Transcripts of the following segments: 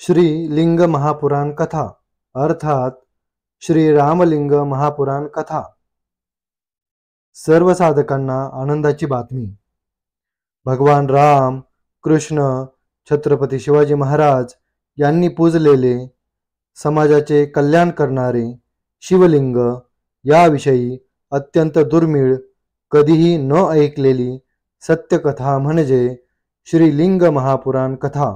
श्री लिंग महापुराण कथा अर्थात श्री रामलिंग महापुराण कथा। सर्व साधकांना आनंदाची बातमी। भगवान राम, कृष्ण, छत्रपती शिवाजी महाराज यांनी पूजलेले समाजाचे कल्याण करणारे शिवलिंग याविषयी अत्यंत दुर्मिळ, कधीही न ऐकलेली सत्यकथा म्हणजे श्री लिंग महापुराण कथा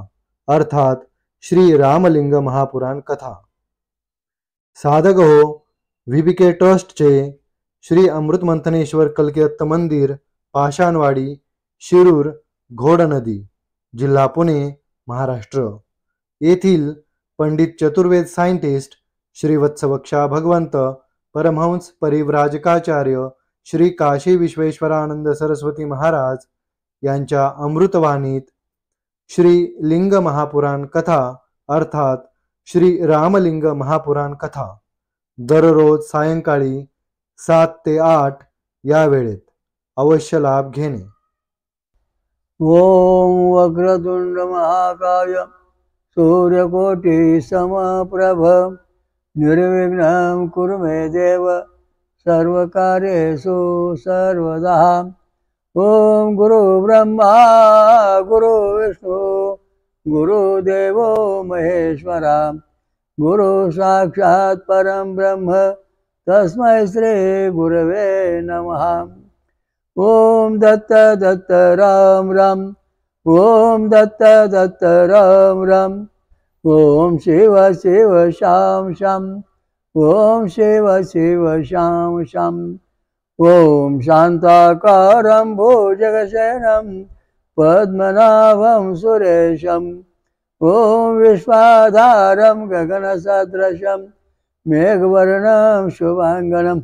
अर्थात श्री रामलिंग महापुराण कथा। साधक हो, VBK ट्रस्टचे श्री अमृतमंथनेश्वर कल्किदत्त मंदिर, पाषाणवाडी, शिरूर, घोडनदी, जिल्हा पुणे, महाराष्ट्र येथील पंडित चतुर्वेद सायंटिस्ट श्री वत्सवक्षा भगवंत परमहंस परिव्राजकाचार्य श्री काशी विश्वेश्वरानंद सरस्वती महाराज यांच्या अमृतवाणीत श्री लिंग महापुराण कथा अर्थात श्री रामलिंग महापुराण कथा दररोज सायंकाळी 7 ते 8 या वेळेत अवश्य लाभ घेणे। ओम वक्रतुंड महाकाय सूर्यकोटि समप्रभ निर्विघ्नं कुरु मे देव सर्वकार्येषु सर्वदा। ओम गुरु ब्रह्मा गुरु विष्णु गुरुदेवो महेश्वरा गुरु साक्षात् परं ब्रह्म तस्मै श्री गुरवे नमः। ओम दत्त दत्त राम राम ओम दत्त दत्त राम राम ओम शिव शिव शाम शाम ओम शिव शिव शाम शाम ओम शांताकारं भुजगशयनं पद्मनाभं सुरेशं ओम विश्वाधारं गगनसदृशं मेघवर्णं शुभांगनं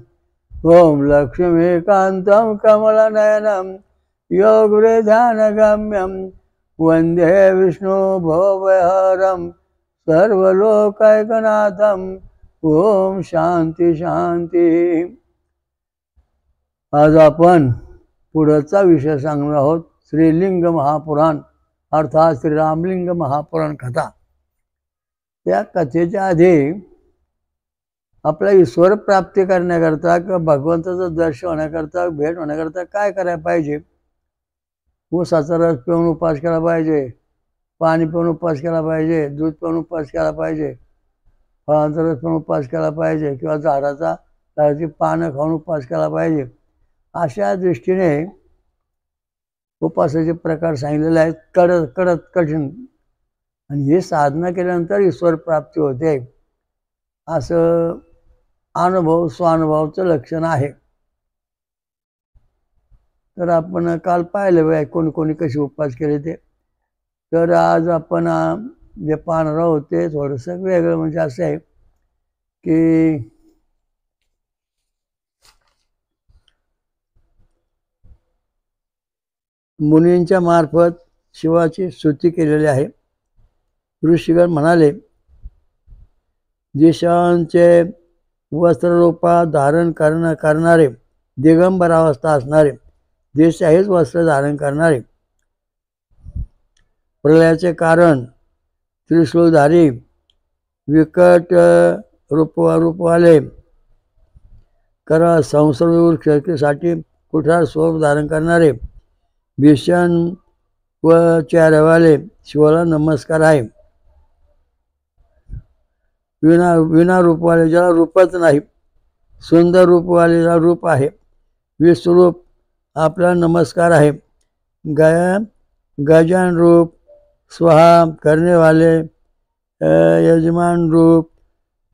ओम लक्ष्मीकान्तं कमलनयनं योगवृधानगम्यं वन्दे विष्णु भवभयहरं सर्वलोकैकनाथं। ओम शांती शांती। आज आपण पुढचा विषय सांगणार आहोत श्रीलिंग महापुराण अर्थात श्री रामलिंग महापुराण कथा। त्या कथेच्या आधी आपल्या ईश्वर प्राप्ती करण्याकरता किंवा भगवंताचं दर्शन होण्याकरता भेट होण्याकरता काय करायला पाहिजे। ऊसाचा रस पिऊन उपास केला पाहिजे, पाणी पिऊन उपास केला पाहिजे, दूध पिऊन उपास केला पाहिजे, फळांचा रस पिऊन उपास केला पाहिजे किंवा झाडाची पानं खाऊन उपास केला पाहिजे। अशा दृष्टीने उपासाचे प्रकार सांगितलेले आहेत, कडक कठीण, आणि हे साधना केल्यानंतर ईश्वर प्राप्ती होते असं अनुभव स्वानुभवाचं लक्षण आहे। तर आपण काल पाहिलं कोणी कोणी कसे उपास केले ते। तर आज आपण जे पाहणार आहोत ते थोडंसं वेगळं, म्हणजे असं आहे की मुनींच्या मार्फत शिवाची स्तुती केलेली आहे। ऋषीगण म्हणाले, दिशांचे वस्त्ररूपा धारण करणारे, दिगंबर अवस्था असणारे, देश हेच वस्त्र धारण करणारे, प्रलयाचे कारण, त्रिशूलधारी, विकट रूपवाले, संसर्ग क्षतीसाठी कुठार स्वरूप धारण करणारे, भीषण व चेहऱ्यावाले शिवाला नमस्कार आहे। विना रूपवाले, ज्याला रूपच नाही, सुंदर रूपवाले ज्याला रूप आहे, विश्वरूप आपला नमस्कार आहे। गजान रूप स्वहा करनेवाले यजमान रूप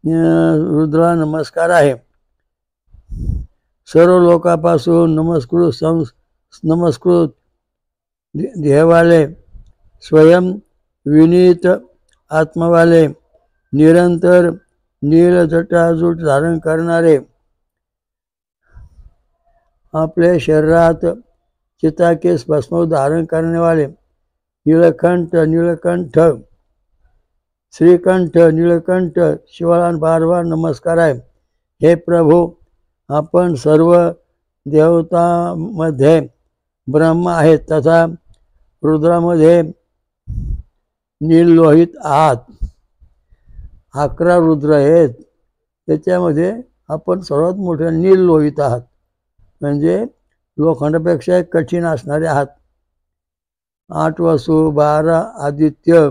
रुद्रा नमस्कार आहे। सर्व लोकांपासून नमस्कृत ध्येयवाले, स्वयं विनीत आत्मवाले, निरंतर नील जटाजूट धारण करणारे, आपले शरीरात चिताकेश भस्म धारण करनेवाले, नीलकंठ श्रीकंठ नीलकंठ शिवाला बार नमस्कार आहे। हे प्रभू, आपण सर्व देवतांमध्ये ब्रह्म आहेत तथा रुद्रामध्ये नील लोहित आहात। 11 रुद्र आहेत. त्याच्यामध्ये आपण सर्वात मोठे नील लोहित आहात, म्हणजे लोखंडापेक्षा कठीण असणारे आहात. 8 वसु, 12 आदित्य,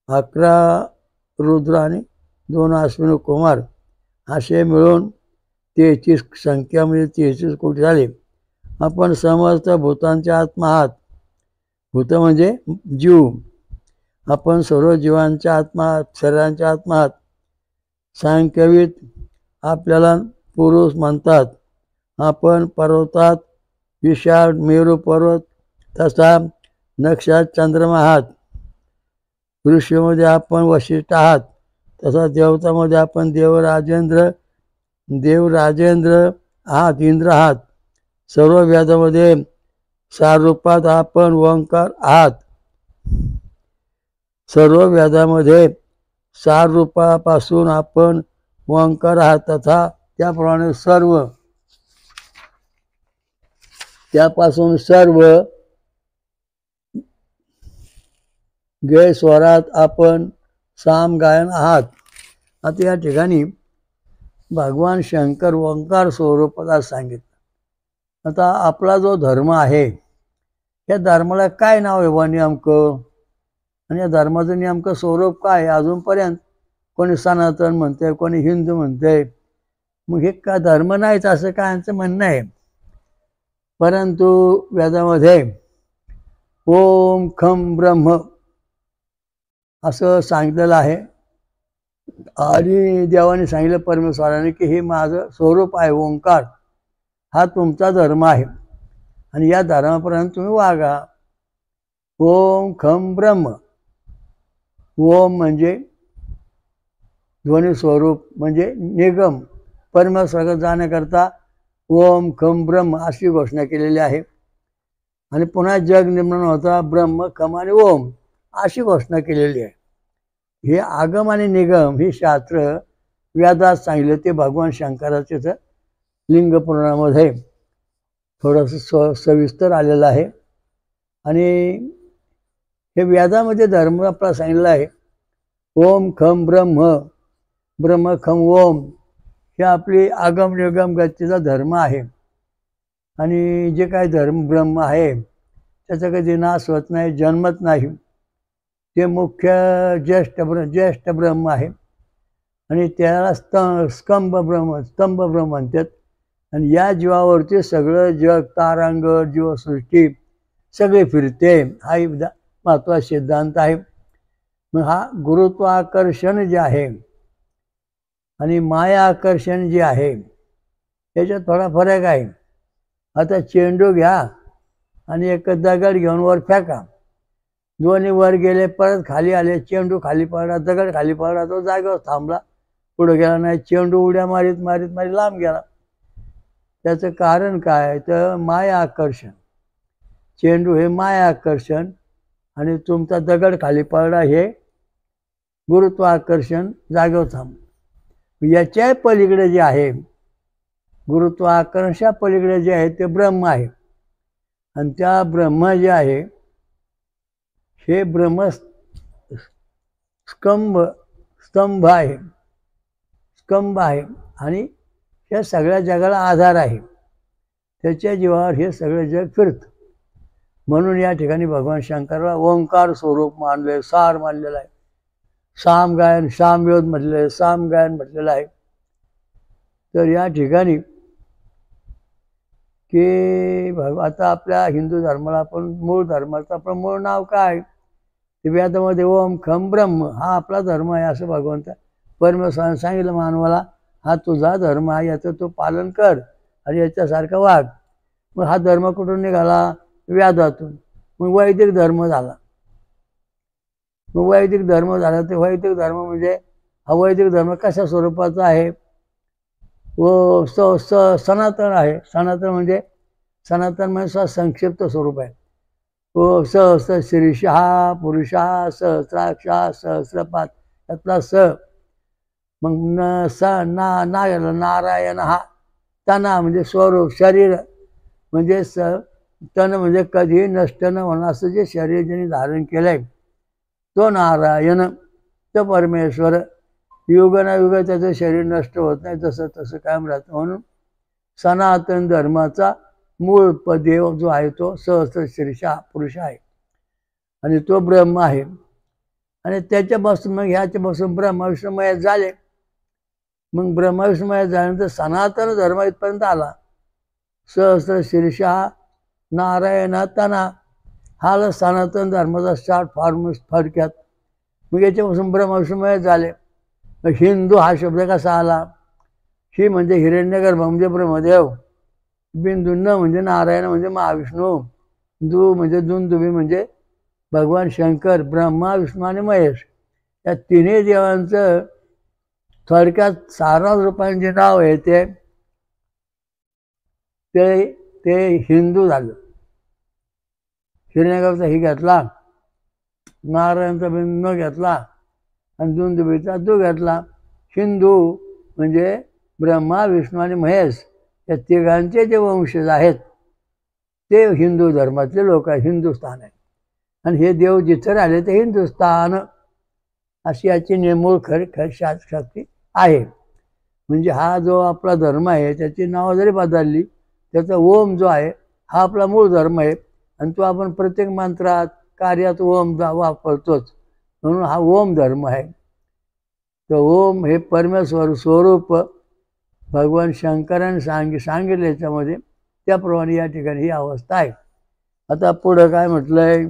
11 रुद्र आणि 2 अश्विनी कुमार असे मिळून 33 संख्या, म्हणजे 33 कोटी झाले. आपण समस्त भूतांचे आत्मा आहात. भूत म्हणजे जीव. आपण सर्व जीवांच्या आत्मा आहात, शरीरांचे आत्मा आहात. सांख्यविद आपल्याला पुरुष म्हणतात. आपण पर्वतात विशाल मेरू पर्वत, तसा नक्षात चंद्रमा आहात. ऋषीमध्ये आपण वशिष्ठ आहात, तसा देवतामध्ये आपण देवराजेंद्र आहात, इंद्र आहात. सर्व वेदामध्ये सारूपात आपण ओंकार आहात. सर्व वेदामध्ये सार रूपापासून आपण ओंकार आहात. तथा त्याप्रमाणे त्यापासून सर्व गे स्वरात आपण साम गायन आहात. आता या ठिकाणी भगवान शंकर ओंकार स्वरूपाला सांगितलं. आता आपला जो धर्म आहे, या धर्माला काय नाव आहे व नेमकं, आणि या धर्माचं नेमकं स्वरूप काय? अजूनपर्यंत कोणी सनातन म्हणते, कोणी हिंदू म्हणते. मग हे का धर्म नाहीच असं काय यांचं म्हणणं आहे. परंतु वेदामध्ये ओम खम ब्रह्म असं सांगितलेलं आहे. आणि देवाने सांगितलं परमेश्वराने की हे माझं स्वरूप आहे, ओंकार हा तुमचा धर्म आहे आणि या धर्मापर्यंत तुम्ही वागा. ओम खम ब्रह्म. ओम म्हणजे ध्वनी स्वरूप, म्हणजे निगम. परमेश्वराकडे जाण्याकरता ओम खम ब्रह्म अशी घोषणा केलेली आहे. आणि पुन्हा जग निर्माण होता ब्रह्म खम आणि ओम अशी घोषणा केलेली आहे. हे आगम आणि निगम ही शास्त्र वेदात सांगितलं. ते भगवान शंकराचे लिंग पुराणामध्ये थोडंसं सविस्तर आलेलं आहे. आणि हे वेदामध्ये धर्म आपला सांगितलं आहे. ओम खम ब्रह्म, ब्रह्म खम ओम हे आपली आगम निगम गतीचा धर्म आहे. आणि जे काही धर्म ब्रह्म आहे त्याचा कधी नाश होत नाही, जन्मत नाही. ते मुख्य ज्येष्ठ ब्रह्म आहे. आणि त्याला स्तंभ ब्रह्म म्हणतात. आणि या जीवावरती सगळं जग, तारांग, जीवसृष्टी सगळे फिरते. हा महत्त्वाचा सिद्धांत आहे. मग हा गुरुत्वाकर्षण जे आहे आणि माया आकर्षण जे आहे त्याच्यात थोडा फरक आहे. आता चेंडू घ्या आणि एक दगड घेऊन वर फेका. दोन्ही वर गेले, परत खाली आले. चेंडू खाली पडला, दगड खाली पडला, तो जागेवर थांबला, पुढे गेला नाही. चेंडू उड्या मारीत मारीत मारीत लांब गेला. त्याचं कारण काय? तर माया आकर्षण. चेंडू हे माया आकर्षण आणि तुमचा दगड खाली पडला हे गुरुत्वाकर्षण, जागेवर थांब. याच्या पलीकडे जे आहे, गुरुत्वाकर्षणा पलीकडे जे आहे ते ब्रह्म आहे. आणि त्या ब्रह्म जे आहे हे ब्रह्म स्तंभ आहे, स्कंभ आहे. आणि या सगळ्या जगाला आधार आहे. त्याच्या जीवावर हे सगळं जग फिरतं. म्हणून या ठिकाणी भगवान शंकराला ओंकार स्वरूप मानले, सार मानलेलं आहे. सामगायन, सामवेद म्हटलेलं आहे, सामगायन म्हटलेलं आहे. तर या ठिकाणी की आता आपल्या हिंदू धर्माला आपण मूळ धर्माचं आपलं मूळ नाव काय? ते वेदामध्ये ओम खम ब्रह्म हा आपला धर्म आहे असं भगवंत परमेश्वराने सांगितलं मानवाला. हा तुझा धर्म आहे, याचं तू पालन कर आणि याच्यासारखं वाग. मग हा धर्म कुठून निघाला? वेदातून. मग वैदिक धर्म झाला. मग वैदिक धर्म झाला. ते वैदिक धर्म म्हणजे हा वैदिक धर्म कशा स्वरूपाचा आहे? व सनातन आहे. सनातन म्हणजे संक्षिप्त स्वरूप आहे. व शीर्षा पुरुषा सहस्राक्षा सहस्रपात यातला स. मग नारायण हा तना म्हणजे स्वरूप, शरीर म्हणजे तन म्हणजे कधी नष्ट न होणं असं जे शरीर ज्यांनी धारण केलंय तो नारायण. तर परमेश्वर युगानुयुग त्याचं शरीर नष्ट होत नाही, तसं तसं कायम राहतं. म्हणून सनातन धर्माचा मूळ देव जो आहे तो सहस्र शीर्षा पुरुष आहे आणि तो ब्रह्म आहे. आणि त्याच्यापासून मग ह्याच्यापासून ब्रह्मा विष्णू महेश झाले. मग ब्रह्मा विष्णू महेश झाल्यानंतर सनातन धर्म इथपर्यंत आला. सहस्र शीर्षा नारायण तना हा सनातन धर्माचा शॉर्ट फॉर्म थोडक्यात. मग याच्यापासून ब्रह्मा विष्णू महेश झाले. मग हिंदू हा शब्द कसा आला? ही म्हणजे हिरण्यगर्भ म्हणजे ब्रह्मदेव, बिंदू न म्हणजे नारायण म्हणजे महाविष्णू, दु म्हणजे दुंदुबी म्हणजे भगवान शंकर, ब्रह्मा विष्णू आणि महेश या तिन्ही देवांचं थोडक्यात सारा रूपाने जे नाव आहे ते हिंदू झालं. हिरण्यगर्भचा ही घेतला, नारायणचा बिंदू घेतला आणि दुंदुबीचा दु घेतला. हिंदू म्हणजे ब्रह्मा विष्णू आणि महेश या तिघांचे जे वंशज आहेत ते हिंदू धर्मातले लोक आहेत. हिंदुस्थान आहे आणि हे देव जिथे राहिले ते हिंदुस्थान अशी याची मूळ खरी शक्ती आहे. म्हणजे हा जो आपला धर्म आहे त्याची नावं जरी बदलली, त्याचा ओम जो आहे हा आपला मूळ धर्म आहे आणि तो आपण प्रत्येक मंत्रात कार्यात ओम वापरतोच, म्हणून हा ओम धर्म आहे. तर ओम हे परमेश्वर स्वरूप भगवान शंकराने सांगितलं याच्यामध्ये, त्याप्रमाणे या ठिकाणी ही अवस्था आहे. आता पुढं काय म्हटलंय?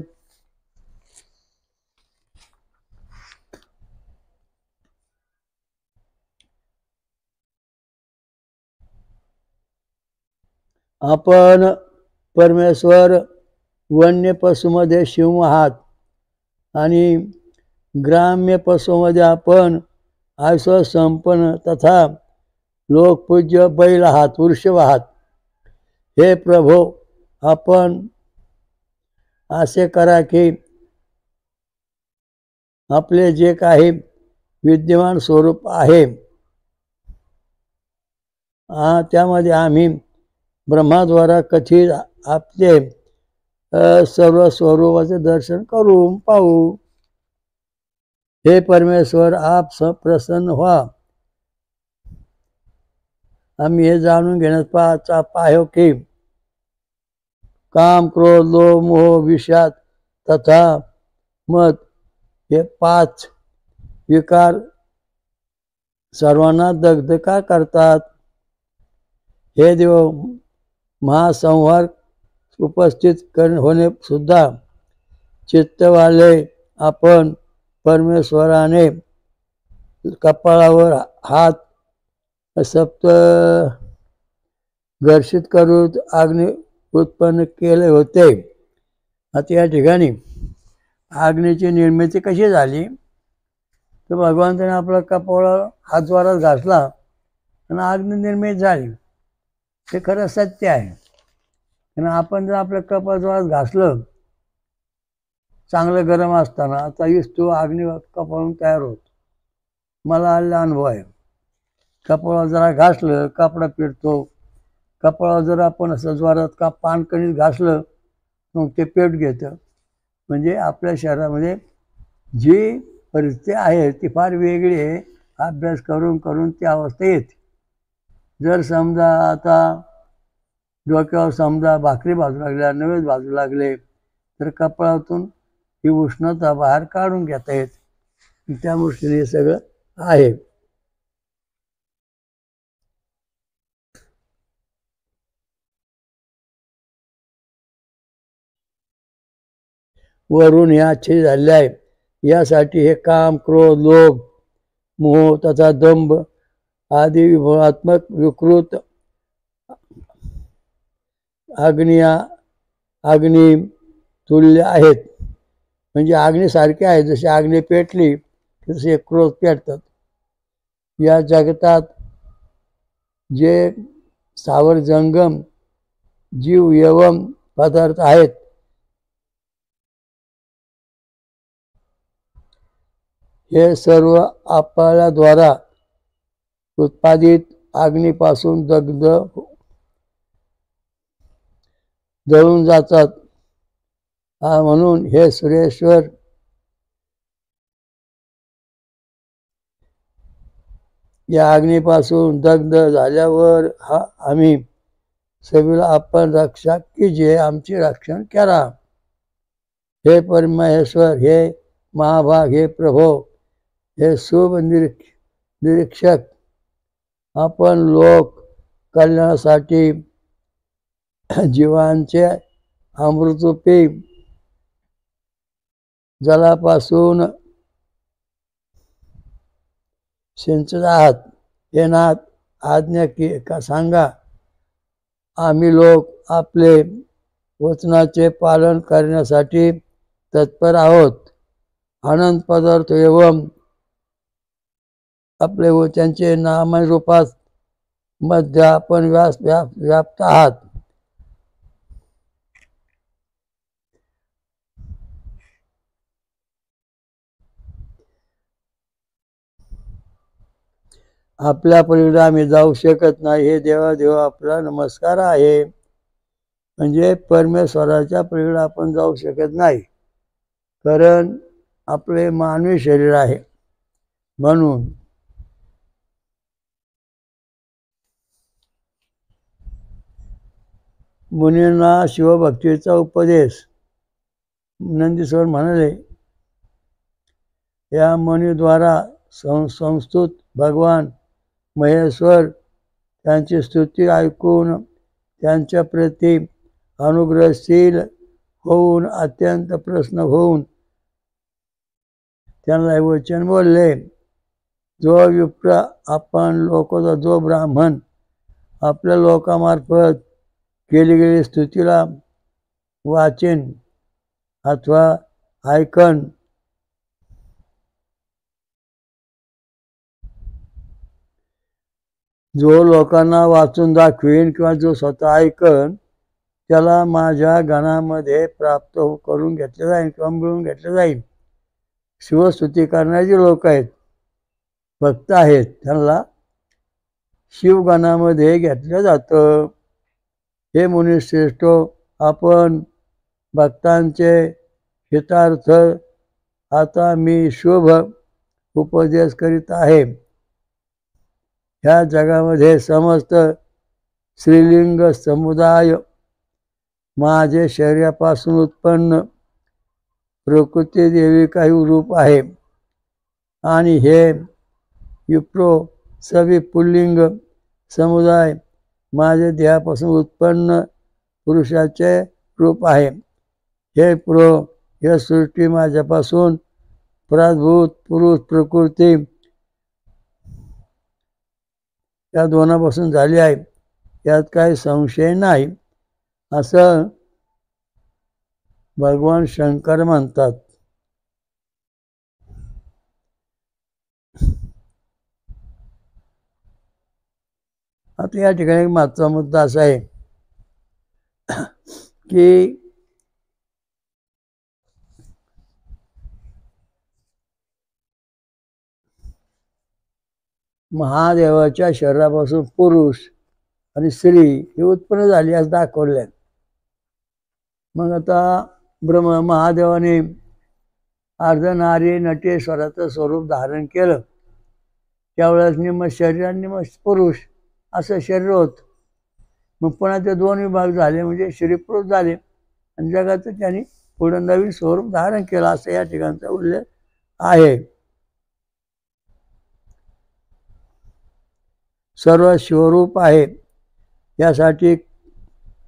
आपण परमेश्वर वन्य पशुमध्ये शिव आहात आणि ग्राम्य पशुमध्ये आपण आयुष्य संपन्न तथा लोकपूज्य बैल आहात, वृषभ आहात. हे प्रभो, आपण असे करा की आपले जे काही विद्यमान स्वरूप आहे त्यामध्ये आम्ही ब्रह्माद्वारा कथित आपले सर्व स्वरूपाचे दर्शन करून पाहू. हे परमेश्वर, आप प्रसन्न व्हा. आम्ही हे जाणून घेण्यात पाहू की काम, क्रोध, लोभ, मोह, विषाद तथा मत हे 5 विकार सर्वांना दग्ध का करतात? हे देव, महासंहार उपस्थित होणे सुद्धा चित्तवाले आपण परमेश्वराने कपाळावर हात सप्त घर्षित करून अग्नी उत्पन्न केले होते. आता या ठिकाणी अग्नीची निर्मिती कशी झाली? तर भगवंताने आपला कपाळावर हात जोरात घासला आणि अग्नी निर्मित झाली. ते खरं सत्य आहे. आणि आपण जर आपल्या कपाळ जोरात घासलं चांगलं गरम असताना, आता तो अग्नी कपाळून तयार होतो. मला आलेला अनुभव आहे. कपाळावर जरा घासलं कपडा पिळतो. कपाळावर जर आपण असं जोरात पानकणीत घासलं मग ते पेट घेतं. म्हणजे आपल्या शरीरामध्ये जी परिस्थिती आहे ती फार वेगळी आहे. अभ्यास करून करून ती अवस्था येते. जर समजा आता डोक्यावर समजा भाकरी भाजू लागल्या, नवेच भाजू लागले, तर कपाळातून ही उष्णता बाहेर काढून घेता येते. त्यामुळे हे सगळं आहे. वरून ह्या अच्छे झाले आहे. यासाठी हे काम, क्रोध, लोभ, मोह तथा दंभ आदी विभवात्मक विकृत अग्नी तुल्य आहेत. म्हणजे अग्नीसारखे आहे. जशी अग्नी पेटली तसे क्रोध पेटतात. या जगतात जे सावर जंगम जीव एवम पदार्थ आहेत हे सर्व आपल्याद्वारा उत्पादित अग्नीपासून जळून जातात. म्हणून हे सुरेश्वर या अग्नीपासून दग्ध झाल्यावर आम्ही सगळं आपण रक्षा कीजिए, आमचे रक्षण करा. हे परमेश्वर, हे महाभाग, हे प्रभो, हे शुभ निरीक्षक, आपण लोक कल्याणासाठी जीवांचे अमृतरूपी जलापासून सिंचत आहात. हे नाथ, आज्ञा का सांगा. आम्ही लोक आपले वचनाचे पालन करण्यासाठी तत्पर आहोत. अनंत पदार्थ एवं आपले त्यांचे नामरूपात मध्ये आपण व्याप्त आहात. आपल्या पलीकडे आम्ही जाऊ शकत नाही. हे देवादेव, आपला नमस्कार आहे. म्हणजे परमेश्वराच्या पलीकडे आपण जाऊ शकत नाही, कारण आपले मानवी शरीर आहे. म्हणून मुनींना शिवभक्तीचा उपदेश नंदीश्वर म्हणाले. या मुनीद्वारा संस्तुत भगवान महेश्वर त्यांची स्तुती ऐकून त्यांच्या प्रती अनुग्रहशील होऊन अत्यंत प्रसन्न होऊन त्यांना वचन बोलले. जो विप्र, आपण लोकांचा जो ब्राह्मण आपल्या लोकामार्फत केली गेली स्तुतीला वाचेन अथवा ऐकन, जो लोकांना वाचून दाखवीन किंवा जो स्वतः ऐकन, त्याला माझ्या गणामध्ये प्राप्त करून घेतले जाईल किंवा मिळून घेतले जाईल. शिवस्तुती करणारे लोक आहेत, भक्त आहेत, त्यांना शिवगणामध्ये घेतलं जातं. हे मुनिश्रेष्ठ, आपण भक्तांचे हितार्थ आता मी शुभ उपदेश करीत आहे. ह्या जगामध्ये समस्त श्रीलिंग समुदाय माझे शरीरापासून उत्पन्न प्रकृती देवी काही रूप आहे. आणि हे विप्रो सवी पुल्लिंग समुदाय माझे देहापासून उत्पन्न पुरुषाचे रूप आहे. हे प्रो, हे सृष्टी माझ्यापासून प्रादभूत पुरुष प्रकृती या दोनापासून झाली आहे, यात काही संशय नाही, असं भगवान शंकर म्हणतात. आता या ठिकाणी एक महत्त्वाचा मुद्दा असा आहे की महादेवाच्या शरीरापासून पुरुष आणि स्त्री ही उत्पन्न झाली असं दाखवले. मग आता महादेवाने अर्धनारी नटेश्वराचं स्वरूप धारण केलं. त्यावेळेस निम्म शरीर आणि निम्म पुरुष असं शरीर होतं. मग पुन्हा ते दोन विभाग झाले, म्हणजे स्त्री पुरुष झाले, आणि जगाचं त्यांनी पुढे नवीन स्वरूप धारण केलं, असं या ठिकाणचा उल्लेख आहे. सर्व शिवरूप आहे, यासाठी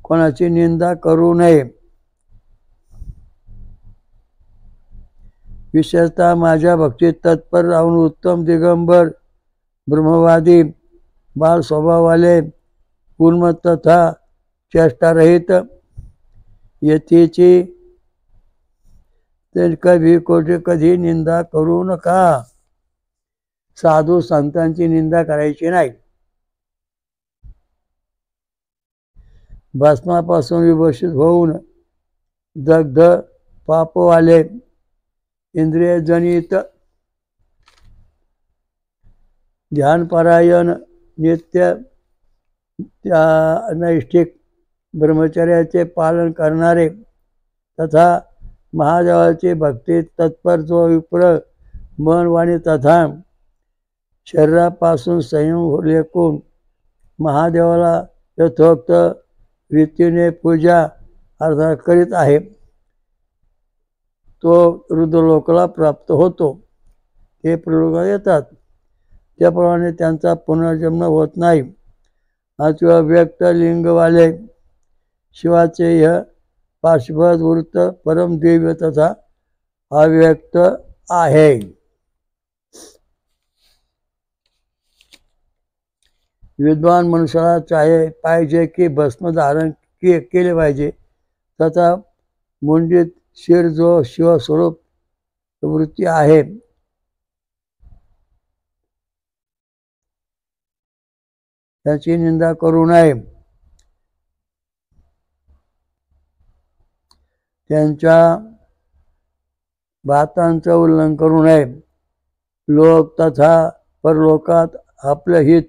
कोणाची निंदा करू नये. विशेषतः माझ्या भक्तीत तत्पर राहून उत्तम दिगंबर ब्रह्मवादी बाल स्वभावाले पूर्ण तथा चेष्टारहित यतीची तर कधी निंदा करू नका. साधू संतांची निंदा करायची नाही. भस्मापासून विभूषित होऊन दग्ध पापवाले इंद्रियजनित ध्यानपरायण नित्य नैष्ठिक ब्रह्मचर्याचे पालन करणारे तथा महादेवाची भक्ती तत्पर जो विप्र मन वाणी तथा शरीरापासून संयम लेखून महादेवाला यथोक्त रीतीने पूजा अर्थात करीत आहे तो रुद्रलोकाला प्राप्त होतो. ते प्रलोकात येतात त्याप्रमाणे त्यांचा पुनर्जन्म होत नाही. अथवा व्यक्त लिंगवाले शिवाचे ह्य पाशुपद वृत्त परमदिव्य तथा अव्यक्त आहे. विद्वान मनुष्याला पाहिजे की भस्म धारण केले पाहिजे तथा मुंडीत शिर जो शिवस्वरूप वृत्ती आहे त्याची निंदा करू नये. त्यांच्या बातांचं उल्लंघन करू नये. लोक तथा परलोकात आपलं हित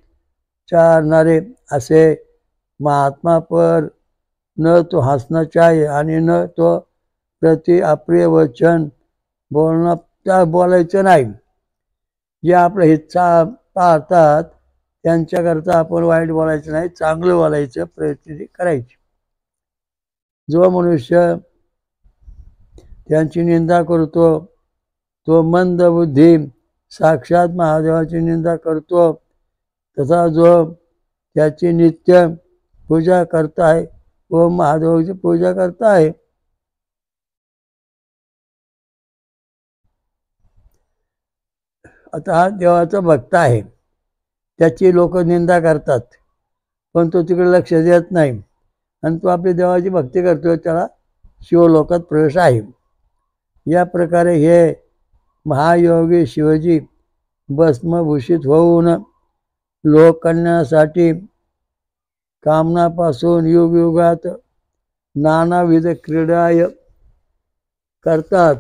चारणारे असे महात्मा पर न तो हसना चाहे आणि न तो प्रति अप्रिय वचन बोलायचं नाही. जे आपलं हित पाहतात त्यांच्याकरता आपण वाईट बोलायचं नाही, चांगलं बोलायचं प्रयत्न करायची. जो मनुष्य त्यांची निंदा करतो तो मंद बुद्धी साक्षात महादेवाची निंदा करतो तथा जो त्याची नित्य पूजा करताय व महादेवाची पूजा करताय आता हा देवाचा भक्त आहे. त्याची लोक निंदा करतात पण तो तिकडे लक्ष देत नाही आणि तो आपली देवाची भक्ती करतोय त्याला शिवलोकात प्रवेश आहे. या प्रकारे हे महायोगी शिवजी भस्मभूषित होऊन लोककल्याणासाठी कामनापासून युगयुगात नानाविध क्रीडाय करतात.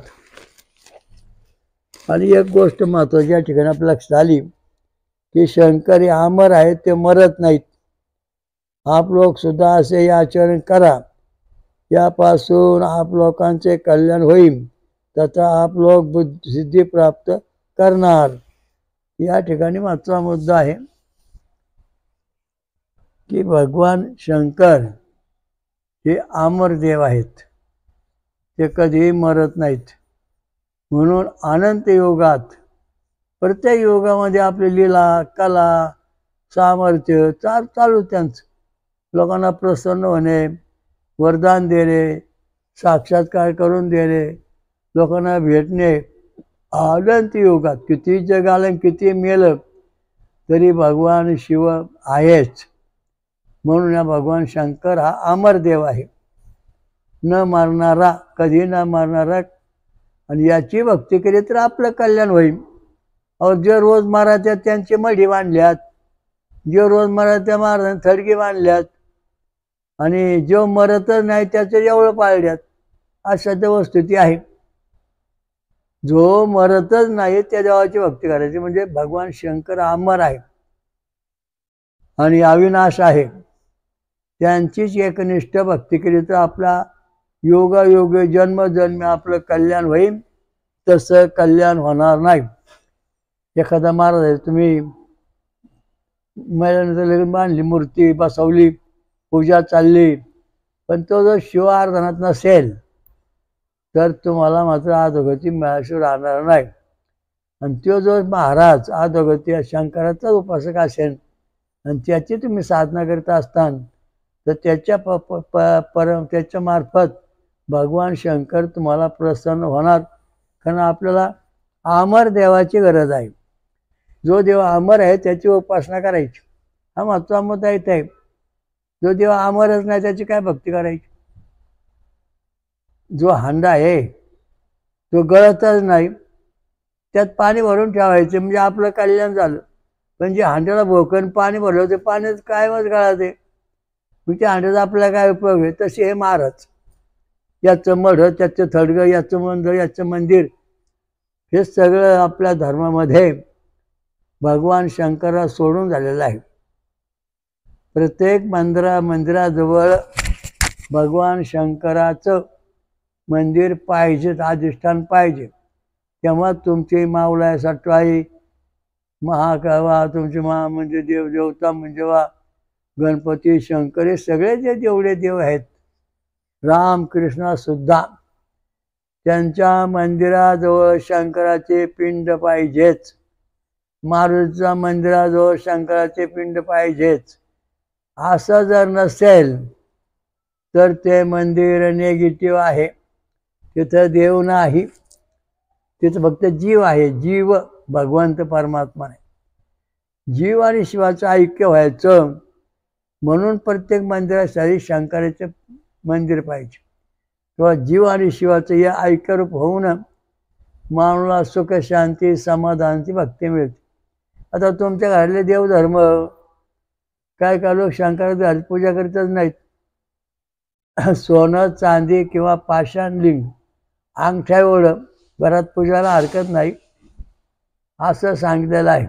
आणि एक गोष्ट महत्त्वाची या ठिकाणी आपल्या लक्षात आली की शंकर हे अमर आहेत, ते मरत नाहीत. आप लोक सुद्धा असे आचरण करा, यापासून आप लोकांचे कल्याण होईल तथा आप लोक बुद्धिसिद्धी प्राप्त करणार. या ठिकाणी मागचा मुद्दा आहे की भगवान शंकर हे अमर देव आहेत, ते कधीही मरत नाहीत. म्हणून अनंत योगात प्रत्येक योगामध्ये आपली लीला कला सामर्थ्य चालू त्यांचं. लोकांना प्रसन्न होणे, वरदान देणे, साक्षात्कार करून देणे, लोकांना भेटणे. अनंत योगात किती जग आलं किती मेलं तरी भगवान शिव आहेच. म्हणून या भगवान शंकर हा अमर देव आहे, न मरणारा, कधी न मरणारा. आणि याची भक्ती केली तर आपलं कल्याण होईल. और जे रोज महाराज त्यांची मढी बांधल्यात, जे रोज महाराज त्या महाराजांनी थडगी बांधल्यात आणि जो मरतच नाही त्याचं एवढं पाळल्यात, अशा त्या वस्तुती आहे. जो मरतच नाही त्या देवाची भक्ती करायची म्हणजे भगवान शंकर अमर आहे आणि अविनाश आहे. त्यांचीच एकनिष्ठ भक्ती केली तर आपला योगायोगी जन्मजन्मी आपलं कल्याण होईल. तसं कल्याण होणार नाही. एखादा महाराज आहे, तुम्ही महिलांनी लगेच बांधली, मूर्ती बसवली, पूजा चालली, पण तो जर शिव आराधनात नसेल तर तुम्हाला मात्र अधोगती मिळाशिवाय राहणार नाही. आणि तो जो महाराज अधोगती शंकराचाच उपासक असेल आणि त्याची तुम्ही साधना करत असताना तर त्याच्या मार्फत भगवान शंकर तुम्हाला प्रसन्न होणार. कारण आपल्याला अमर देवाची गरज आहे. जो देव अमर आहे त्याची उपासना करायची, हा महत्त्वाचा मुद्दा येत आहे. जो देव अमरच नाही त्याची काय भक्ती करायची. जो हांडा आहे तो गळतच नाही, त्यात पाणी भरून ठेवायचे म्हणजे आपलं कल्याण झालं. पण जे हांड्याला भोकन पाणी भरलं ते पाण्यात कायमच गळाते, मग त्या हांड्याचा आपल्याला काय उपयोग आहे. तसे हे महाराज, याचं मढ, त्याचं थडगं, याचं मंदिर, याचं मंदिर, हे सगळं आपल्या धर्मामध्ये भगवान शंकरा सोडून झालेलं आहे. प्रत्येक मंदिराजवळ भगवान शंकराचं मंदिर पाहिजे, अधिष्ठान पाहिजे. तेव्हा तुमची माऊला सटवाई महाकावा तुमचे महा म्हणजे देव, देवता म्हणजे वा गणपती, शंकर, हे सगळे जे जेवढे देव आहेत, रामकृष्ण सुद्धा त्यांच्या मंदिराजवळ शंकराचे पिंड पाहिजेच, मारुतीच्या मंदिराजवळ शंकराचे पिंड पाहिजेच. असं जर नसेल तर ते मंदिर नेगेटिव्ह आहे, तिथं देव नाही, तिथं फक्त जीव आहे. जीव भगवंत परमात्मा आहे. जीव आणि शिवाचं ऐक्य व्हायचं म्हणून प्रत्येक मंदिरासाठी शंकराचे मंदिर पाहिजे, किंवा जीव आणि शिवाचं हे ऐक्यरूप होऊन मानवाला सुख, शांती, समाधानाची भक्ती मिळते. आता तुमच्या घरातले देवधर्म काय काय लोक शंकराची पूजा करतच नाहीत. सोनं, चांदी किंवा पाषाण लिंग, अंगठ्या एवढं घरात पूजाला हरकत नाही असं सांगितलेलं आहे.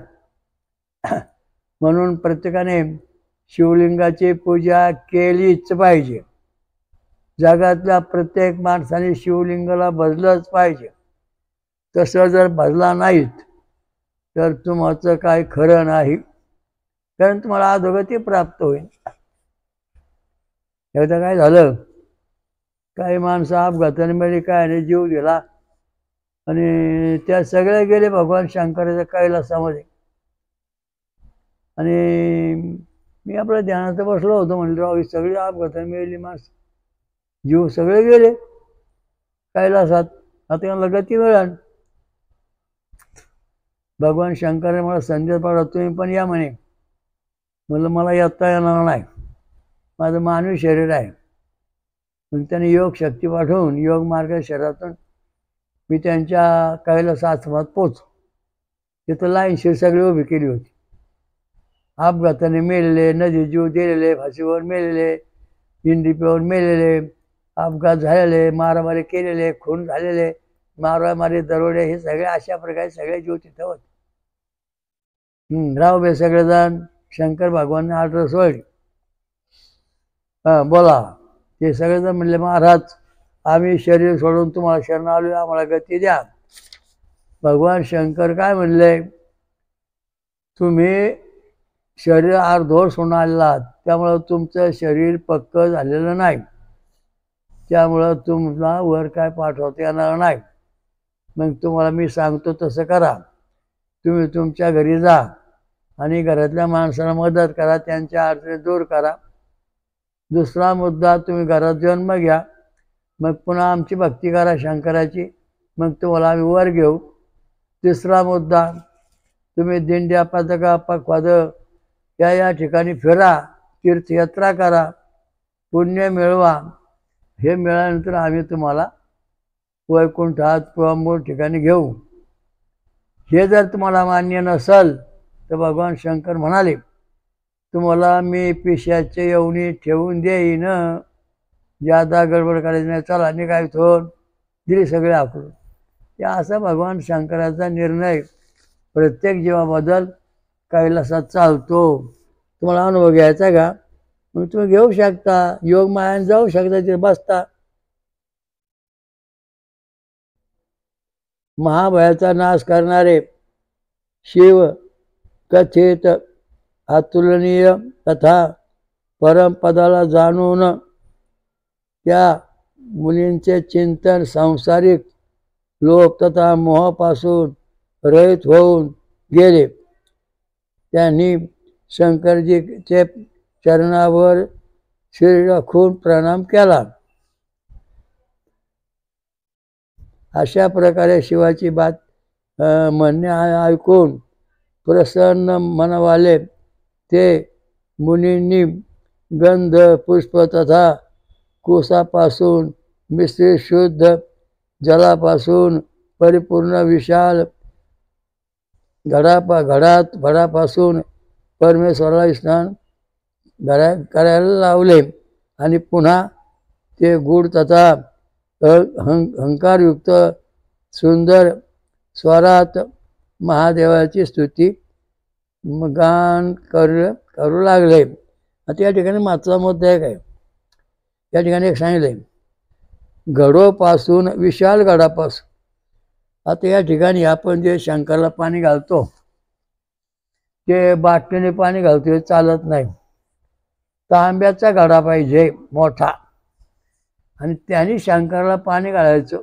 म्हणून प्रत्येकाने शिवलिंगाची पूजा केलीच पाहिजे. जगातल्या प्रत्येक माणसाने शिवलिंगाला भजलंच पाहिजे. तसं जर भजला नाहीत तर तुमचं काय खरं नाही, कारण तुम्हाला अधोगती प्राप्त होईल. एकदा काय झालं, काही माणसं अपघाताने मेली, काय नाही, जीव गेला आणि त्या सगळे गेले भगवान शंकराच्या कैलासामध्ये. आणि मी आपल्या ध्यानात बसलो होतो, म्हणलं राव ही सगळी अपघाताने मेली माणसं, जीव सगळे गेले कैलासात, आता त्यांना गती मिळाल. भगवान शंकराने मला संदेश पाठवला, तुम्ही पण या म्हणे. म्हणलं मला येता येणार नाही, माझं मानवी शरीर आहे. मग त्यांनी योग शक्ती पाठवून योग मार्ग शरीरातून मी त्यांच्या कैलास आश्रमात पोचलो. तिथं लाईनशीर सगळी उभी केली होती. अपघाताने मेलेले, नदी जीव दिलेले, फाशीवर मेलेले, हिंडी पिऊन मेलेले, अपघात झालेले, मारामारी केलेले, खून झालेले, मारामारी, दरोडे, हे सगळे अशा प्रकारे सगळे जीव तिथं होते. राव बे सगळेजण शंकर भगवानने आर्डर सोडली. बोला. ते सगळेजण म्हणले, महाराज आम्ही शरीर सोडून तुम्हाला शरण आलो, आम्हाला गती द्या. भगवान शंकर काय म्हणले, तुम्ही शरीर अर्धवट सोडून आलेला आहात, त्यामुळं तुमचं शरीर पक्क झालेलं नाही, त्यामुळं तुम्हाला वर काय पाठवता येणार नाही. मग तुम्हाला मी सांगतो तसं करा. तुम्ही तुमच्या घरी जा आणि घरातल्या माणसाला मदत करा, त्यांच्या अडचणी दूर करा. दुसरा मुद्दा, तुम्ही घरात जन्म घ्या, मग पुन्हा आमची भक्ती करा शंकराची, मग तुम्हाला आम्ही वर घेऊ. तिसरा मुद्दा, तुम्ही दिंड्या, पताका, पखवाद या ठिकाणी फिरा, तीर्थयात्रा करा, पुण्य मिळवा. हे मिळाल्यानंतर आम्ही तुम्हाला वैकुंठात किंवा मूळ ठिकाणी घेऊ. हे जर तुम्हाला मान्य नसेल तर भगवान शंकर म्हणाले, तुम्हाला मी पिशाचे येवणी ठेवून देईन, ज्यादा गडबड करायची नाही, चला निघाय थोड, दिली सगळे आकडून. ते असा भगवान शंकराचा निर्णय प्रत्येक जीवाबद्दल कैलासात चालतो. तुम्हाला अनुभव घ्यायचा का, मग तुम्ही घेऊ शकता, योग मायाने जाऊ शकता, तिथे बसता. महाभयाचा नाश करणारे शिव कथित अतुलनीय तथा परमपदाला जाणून त्या मुलींचे चिंतन सांसारिक लोभ तथा मोहापासून रहित होऊन गेले. त्यांनी शंकरजीचे चरणावर शिर राखून प्रणाम केला. अशा प्रकारे शिवाची बात म्हणणे ऐकून प्रसन्न मनवाले ते मुनींनी गंध, पुष्प तथा कुसापासून मिश्रित शुद्ध जलापासून परिपूर्ण विशाल घडापासून परमेश्वराला स्नान करायला लावले आणि पुन्हा ते गूढ तथा हंकारयुक्त सुंदर स्वरात महादेवाची स्तुती गान करू लागले. आता या ठिकाणी मागचा मुद्दा आहे काय, या ठिकाणी एक सांगितलंय घडोपासून, विशाल गडापासून. आता या ठिकाणी आपण जे शंकराला पाणी घालतो ते बाटलीने पाणी घालतोय चालत नाही. तांब्याचा घडा पाहिजे मोठा, आणि त्याने शंकराला पाणी घालायचं.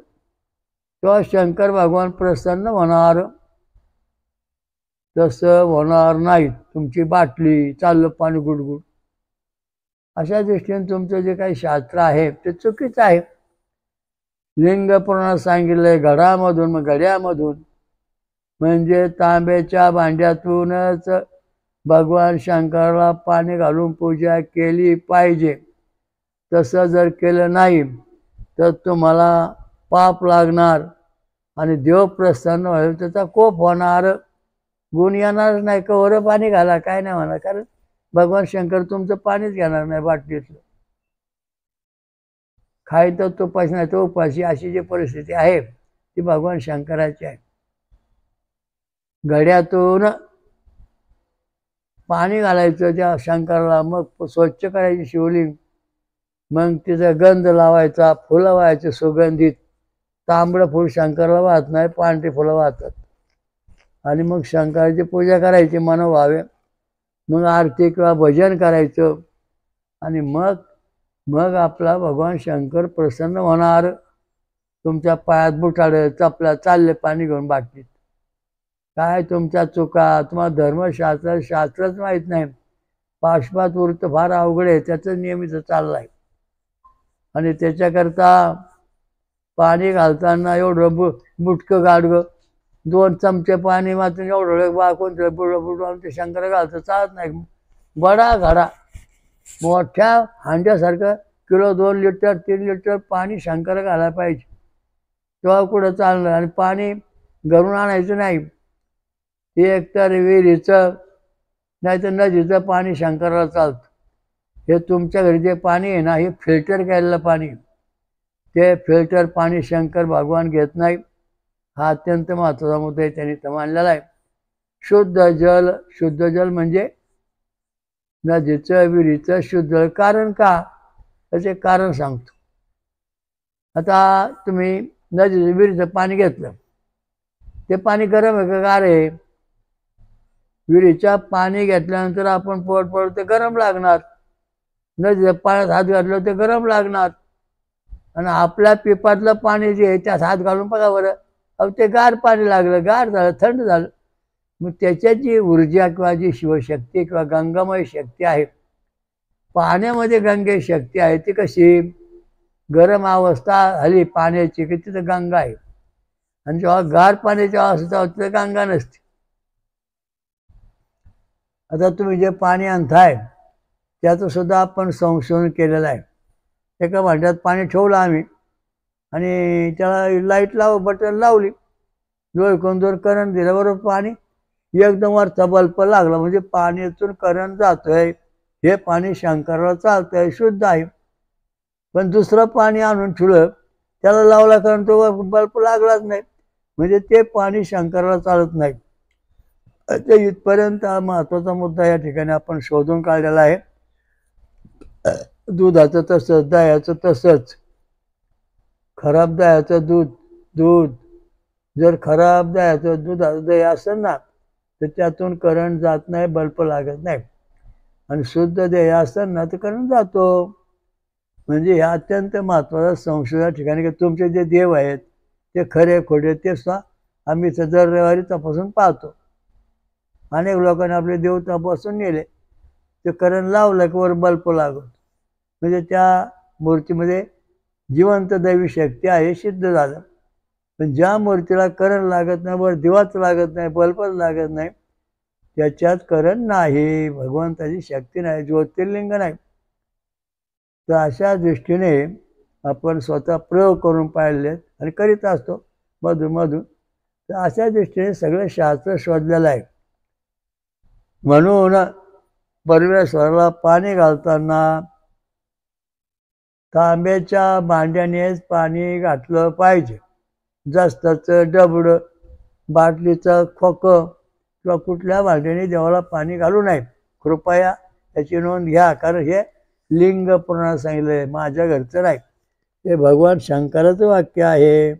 तेव्हा शंकर भगवान प्रसन्न होणार. तसं होणार नाही. तुमची बाटली चाललं पाणी गुडगुड. अशा दृष्टीने तुमचं जे काही शास्त्र आहे ते चुकीचं आहे. लिंग पुराणात सांगितलंय घडामधून, मग घड्यामधून म्हणजे तांब्याच्या भांड्यातूनच भगवान शंकराला पाणी घालून पूजा केली पाहिजे. तसं जर केलं नाही तर तुम्हाला पाप लागणार आणि देव प्रसन्न होईल, त्याचा कोप होणार. गुण येणारच नाही. कवरं पाणी घाला काय नाही म्हणा, कारण भगवान शंकर तुमचं पाणीच घेणार नाही बाटलीतलं. खाय तर तो उपाशी नाही तो उपाशी, अशी जी परिस्थिती आहे ती भगवान शंकराची आहे. घड्यातून पाणी घालायचं त्या शंकराला, मग स्वच्छ करायची शिवलिंग, मग तिचा गंध लावायचा, फुलं व्हायचे सुगंधित. तांबडं फुल शंकराला वाहत नाही, पांढरी फुलं वाहतात. आणि मग शंकराची पूजा करायची मनोभावे. मग आरती किंवा भजन करायचं, आणि मग मग आपला भगवान शंकर प्रसन्न होणार. तुमच्या पायात बुटाडे चपला चालले पाणी घेऊन बाटलीत. काय तुमच्या चुका, तुम्हाला शास्त्रच माहीत नाही. पाशपात वृत्त फार अवघड आहे, त्याचं नियमित चाललाय. आणि त्याच्याकरता पाणी घालताना एवढं बुटकं गाडगं 2 चमचे पाणी मात्र एवढं कोणतं बुडवून ते शंकर घालतं चालत नाही. बडा घडा मोठ्या हांड्यासारखं किलो 2 लिटर 3 लिटर पाणी शंकर घालायला पाहिजे, तेव्हा कुठं चाललं. आणि पाणी घरून आणायचं नाही. ते एकतर विहिरीचं नाही तर नदीचं पाणी शंकराला चालतं. हे तुमच्या घरी जे पाणी आहे ना, हे फिल्टर केलेलं पाणी, ते फिल्टर पाणी शंकर भगवान घेत नाही. हा अत्यंत महत्त्वाचा मुद्दा आहे, त्यांनी तर मानलेला आहे. शुद्ध जल म्हणजे नदीचं विहिरीचं शुद्ध जल. कारण का, त्याचे कारण सांगतो. आता तुम्ही नदीचं विहिरीचं पाणी घेतलं, ते पाणी गरम आहे का गार आहे? विहिरीच्या पाणी घेतल्यानंतर आपण पोट पडतो ते गरम लागणार. नदीच्या पाण्यात हात घातलं ते गरम लागणार. आणि आपल्या पिपातलं पाणी जे आहे त्यात हात घालून बघा बरं, अहो ते गार पाणी लागलं, गार झालं, थंड झालं. मग त्याच्यात जी ऊर्जा किंवा जी शिवशक्ती किंवा गंगामय शक्ती आहे, पाण्यामध्ये गंगे शक्ती आहे, ती कशी गरम अवस्था हली पाण्याची की तिथं गंगा आहे, आणि जेव्हा गार पाण्याची अवस्था होती तर गंगा नसते. आता तुम्ही जे पाणी आणताय त्याचं सुद्धा आपण संशोधन केलेलं आहे. एका भांड्यात पाणी ठेवलं आम्ही, आणि त्याला लाईट बटन लावली, जोर करंट दिल्याबरोबर पाणी एकदम वरचा बल्ब लागला, म्हणजे पाण्यातून करंट जातोय, हे पाणी शंकराला चालतंय, शुद्ध आहे. पण दुसरं पाणी आणून ठेवलं, त्याला लावला कारण तो बल्ब लागलाच नाही, म्हणजे ते पाणी शंकराला चालत नाही. ते इथपर्यंत हा महत्त्वाचा मुद्दा या ठिकाणी आपण शोधून काढलेला आहे. दुधाचं तसंच, दह्याचं तसंच. खराब दह्याचं दूध जर खराब दह्याचं दही असेल ना, तर त्यातून करंट जात नाही, बल्ब लागत नाही. आणि शुद्ध दही असेल ना तर करंट जातो. म्हणजे हे अत्यंत महत्त्वाचं संशोधन या ठिकाणी, की तुमचे जे देव आहेत ते खरे खोटे ते सुद्धा आम्ही दर रविवारी तपासून पाहतो. अनेक लोकांनी आपले देव तपासून नेले, ते करंट लावलं की वर बल्ब लागतो, म्हणजे त्या मूर्तीमध्ये जिवंत दैवी शक्ती आहे, सिद्ध झालं. पण ज्या मूर्तीला करंट लागत नाही, वर दिवाच लागत नाही, बल्बच लागत नाही, त्याच्यात करंट नाही, भगवंताची शक्ती नाही, ज्योतिर्लिंग नाही. तर अशा दृष्टीने आपण स्वतः प्रयोग करून पाहिलेत आणि करीत असतो मधून. तर अशा दृष्टीने सगळं शास्त्र शोधलेलं आहे. म्हणून परमेश्वराला पाणी घालताना तांब्याच्या भांड्यानेच पाणी घातलं पाहिजे. जास्तचं डबडं, बाटलीचं खोकं किंवा कुठल्या भांड्याने देवाला पाणी घालू नये. कृपया याची नोंद घ्या, कारण हे लिंग पुराणात सांगितलं आहे, माझ्या घरचं नाही, हे भगवान शंकराचं वाक्य आहे.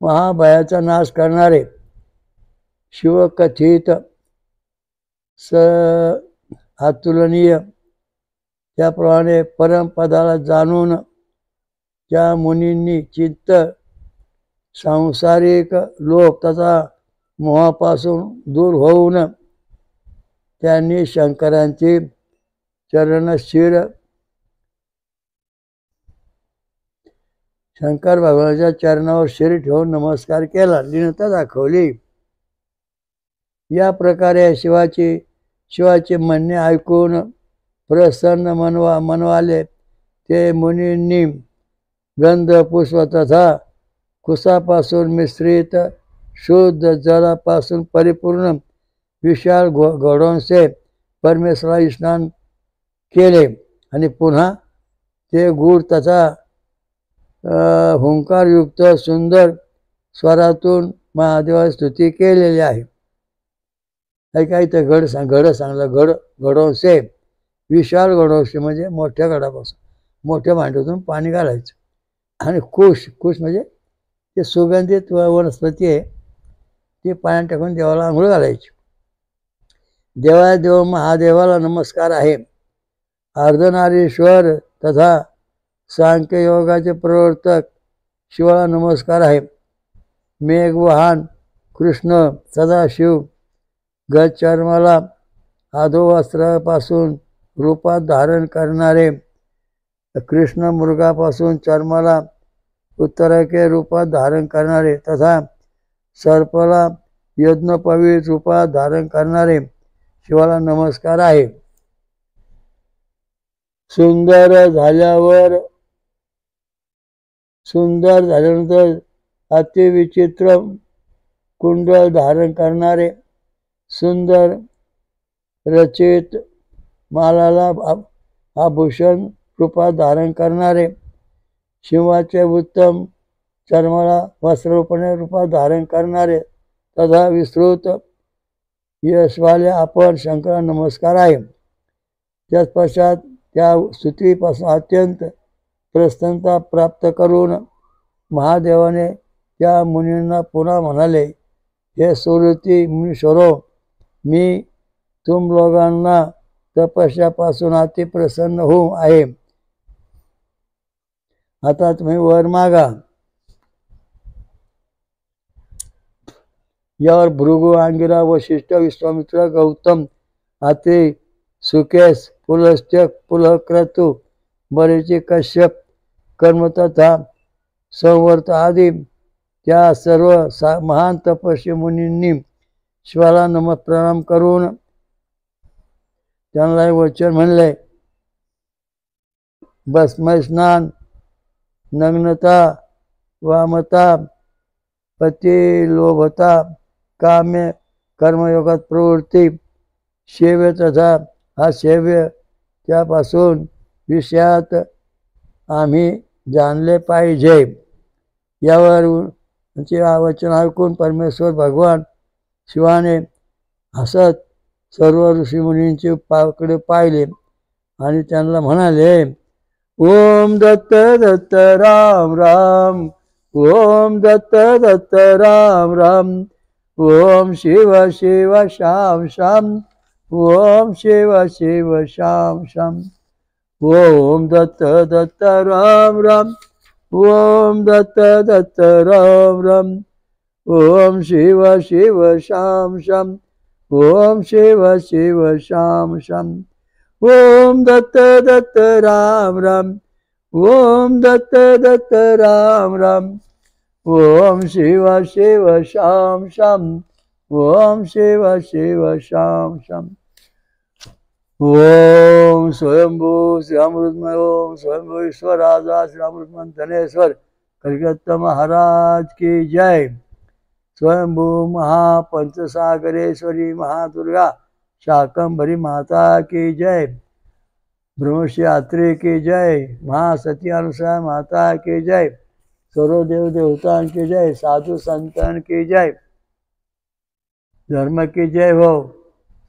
महाभयाचा नाश करणारे शिवकथित अतुलनीय त्याप्रमाणे परमपदाला जाणून त्या मुनींनी चित्त सांसारिक लोक तथा मोहापासून दूर होऊन त्यांनी शंकरांची शंकर भगवानाच्या चरणावर शिर ठेवून नमस्कार केला, लीनता दाखवली. या प्रकारे शिवाचे म्हणणे ऐकून प्रसन्न मनवाले ते मुनींनी गंध पुष्प तथा कुसापासून मिश्रित शुद्ध जलापासून परिपूर्ण विशाल घोड्यांचे परमेश्वराला स्नान केले आणि पुन्हा ते गूढ तथा हुंकारयुक्त सुंदर स्वरातून महादेवाची स्तुती केलेली आहे. काही तर घड सांगला घडवसे विशाल घडवसे म्हणजे मोठ्या गडापासून मोठ्या भांड्यातून पाणी घालायचं आणि कुश म्हणजे ते सुगंधित वनस्पती आहे ती पाण्यात टाकून देवाला आंघोळ घालायची. देव महादेवाला नमस्कार आहे. अर्धनारीश्वर तथा सांख्ययोगाचे प्रवर्तक शिवाला नमस्कार आहे. मेघवाहन कृष्ण सदाशिव गजचर्माला अधोवस्त्रापासून रूपात धारण करणारे कृष्ण मृगापासून चर्माला उत्तराके रूपात धारण करणारे तथा सर्पाला यज्ञोपवीत रूपात धारण करणारे शिवाला नमस्कार आहे. सुंदर झाल्यानंतर अतिविचित्र कुंडल धारण करणारे सुंदर रचित मालाला आभूषण रूपात धारण करणारे शिवाचे उत्तम चर्माला वस्त्ररूपाने रूपात धारण करणारे तथा विस्तृत यशवाले आपण शंकराला नमस्कार आहे. त्याच त्या स्तुतीपासून अत्यंत प्रसन्नता प्राप्त करून महादेवाने त्या मुनींना पुन्हा म्हणाले, हे सुरती मुनीश्वरो, मी तुम लोकांना तपस्यापासून अति प्रसन्न होऊ आहे. आता तुम्ही वर मागा. यावर भृगु, अंगिरा, वशिष्ठ, विश्वामित्र, गौतम, अत्रि, सुकेश, पुलस्त्य, पुलक्रतु, बरेची, कश्यप, कर्म तथा संवर्त आदी त्या सर्व महान तपस्वी मुनींनी शिवाला प्रणाम करून त्यांना वचन म्हणले, भस्मस्नान, नग्नता, वामता, पतिलोभता, काम्य कर्मयोगात प्रवृत्ती, सेव्य तथा असेव्य त्यापासून विषयात आम्ही जाणले पाहिजे. यावर वचन ऐकून परमेश्वर भगवान शिवाने हसत सर्व ऋषीमुनींचे कडे पाहिले आणि त्यांना म्हणाले, ओम दत्त दत्त राम राम, ओम दत्त दत्त राम राम, ओम शिव शिव श्याम श्याम, ओम शिव शिव श्याम श्याम, ओम दत्त दत्त राम राम, ओम दत्त दत्त राम राम, ओम शिव शिव श्याम श्याम, ओम शिव शिव श्याम श्याम, ओम दत्त दत्त राम राम, ओम दत्त दत्त राम राम, ओम शिव शिव श्याम श्याम, ओम शिव शिव श्याम श्याम. ओम स्वयंभू श्रीरामृतमय, ओम स्वयंभू ईश्वर राजा श्रीरामृतमन धनेश्वर कलकत्ता महाराज की जय. स्वयंभू महापंचसागरेश्वरी महादुर्गा शाकंभरी माता की जय. ब्रह्मश्री यात्री की जय. महासती अनुसया माता की जय. सर्व देव देवतां की जय. साधु संतन की जय. धर्म की जय हो.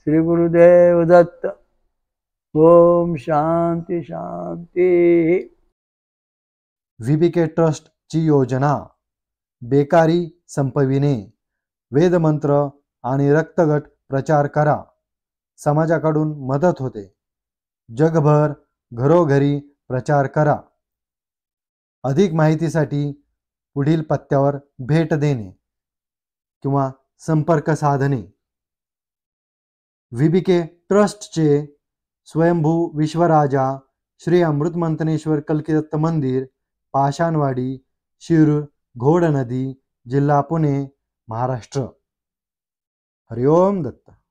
श्री गुरुदेव दत्त. ओम शांती शांती. VBK ट्रस्ट ची योजना बेकारी संपविणे, वेदमंत्र आणि रक्तगट प्रचार करा. समाजाकडून मदत होते. जगभर घरोघरी प्रचार करा. अधिक माहितीसाठी पुढील पत्त्यावर भेट देणे किंवा संपर्क साधणे. VBK ट्रस्टचे स्वयंभू विश्वराजा श्री अमृतमंथनेश्वर कल्किदत्त मंदिर, पाषाणवाडी, शिरूर, घोड नदी, जिल्हा पुणे, महाराष्ट्र. हरिओम दत्त.